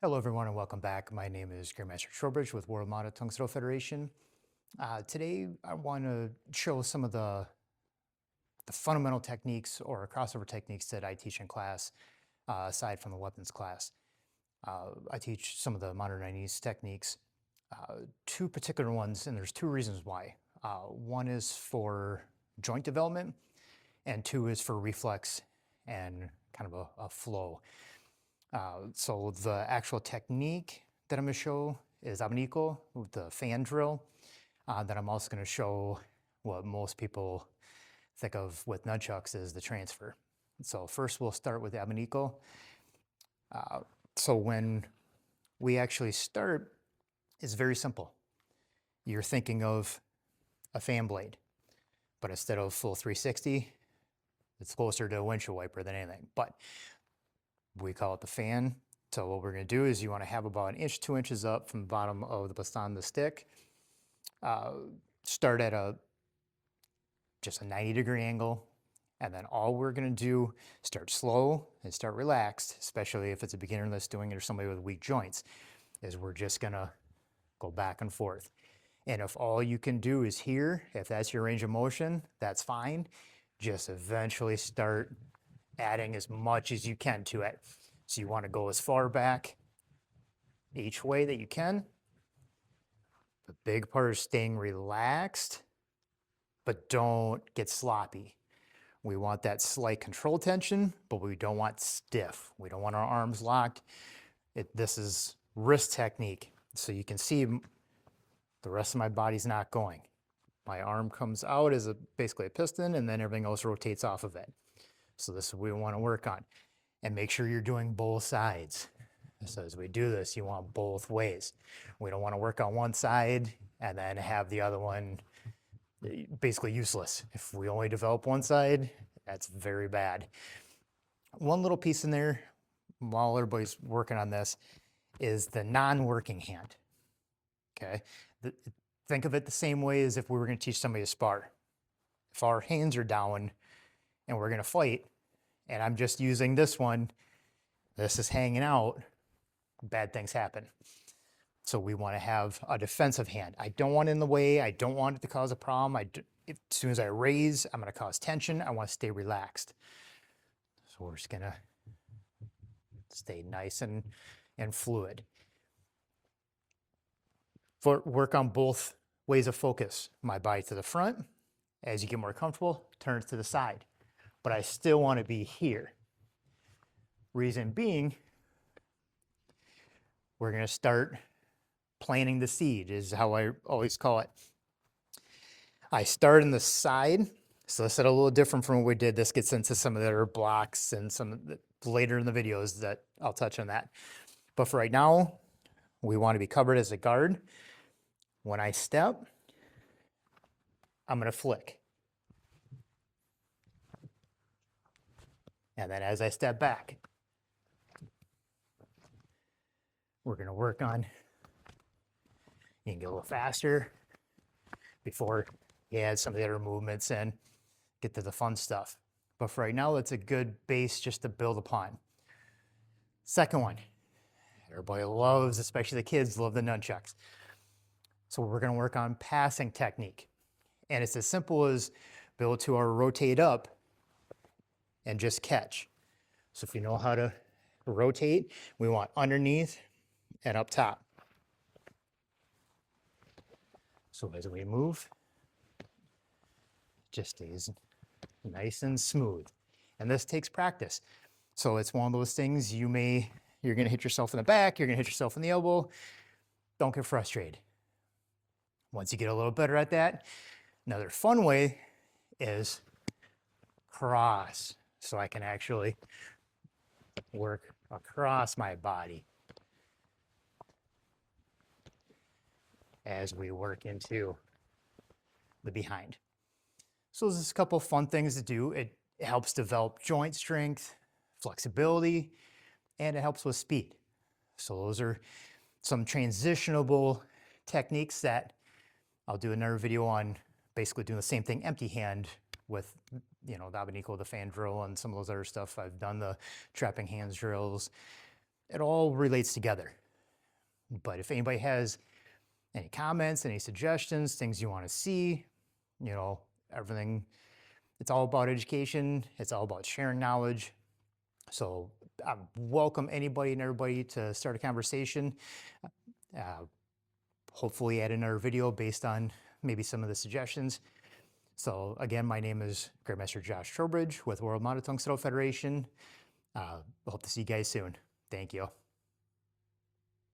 Hello, everyone, and welcome back. My name is Grandmaster Trowbridge with World Model Tongue Throw Federation. Today, I want to show some of the fundamental techniques or crossover techniques that I teach in class, aside from the weapons class. I teach some of the modern Chinese techniques, two particular ones, and there's two reasons why. One is for joint development, and two is for reflex and kind of a flow. So the actual technique that I'm going to show is abanico with the fan drill. Then I'm also going to show what most people think of with nunchucks is the transfer. So first we'll start with the abanico. So when we actually start, it's very simple. You're thinking of a fan blade, but instead of full 360, it's closer to a windshield wiper than anything. But we call it the fan. So what we're going to do is you want to have about 1 inch, 2 inches up from the bottom of the baton, the stick. Start at just a 90-degree angle. And then all we're going to do, start slow and start relaxed, especially if it's a beginner that's doing it or somebody with weak joints, is we're just going to go back and forth. And if all you can do is here, if that's your range of motion, that's fine. Just eventually start adding as much as you can to it. So you want to go as far back each way that you can. The big part is staying relaxed, but don't get sloppy. We want that slight control tension, but we don't want stiff. We don't want our arms locked. This is wrist technique. So you can see the rest of my body's not going. My arm comes out as basically a piston, and then everything else rotates off of it. So this is what we want to work on. And make sure you're doing both sides. So as we do this, you want both ways. We don't want to work on one side and then have the other one basically useless. If we only develop one side, that's very bad. One little piece in there, while everybody's working on this, is the non-working hand. Okay? Think of it the same way as if we were going to teach somebody to spar. If our hands are down and we're going to fight, and I'm just using this one, this is hanging out, bad things happen. So we want to have a defensive hand. I don't want it in the way. I don't want it to cause a problem. As soon as I raise, I'm going to cause tension. I want to stay relaxed. So we're just going to stay nice and fluid. Work on both ways of focus. My body to the front. As you get more comfortable, turn it to the side. But I still want to be here. Reason being, we're going to start planting the seed, is how I always call it. I start in the side, so this is a little different from what we did. This gets into some of the other blocks and some later in the videos that I'll touch on that. But for right now, we want to be covered as a guard. When I step, I'm going to flick. And then as I step back, we're going to work on, you can get a little faster before you add some of the other movements and get to the fun stuff. But for right now, that's a good base just to build upon. Second one, everybody loves, especially the kids, love the nunchucks. So we're going to work on passing technique. And it's as simple as be able to rotate up and just catch. So if you know how to rotate, we want underneath and up top. So as we move, it just stays nice and smooth. And this takes practice. So it's one of those things you're going to hit yourself in the back, you're going to hit yourself in the elbow. Don't get frustrated. Once you get a little better at that, another fun way is cross. So I can actually work across my body as we work into the behind. So there's a couple fun things to do. It helps develop joint strength, flexibility, and it helps with speed. So those are some transitionable techniques that I'll do another video on, basically doing the same thing empty hand with, the abanico, the fan drill, and some of those other stuff. I've done the trapping hands drills. it all relates together. But if anybody has any comments, any suggestions, things you want to see, you know, everything, it's all about education. It's all about sharing knowledge. So I welcome anybody and everybody to start a conversation. Hopefully add another video based on maybe some of the suggestions. So again, my name is Grandmaster Josh Trowbridge with World Mounted Tungsten Federation. Hope to see you guys soon. Thank you.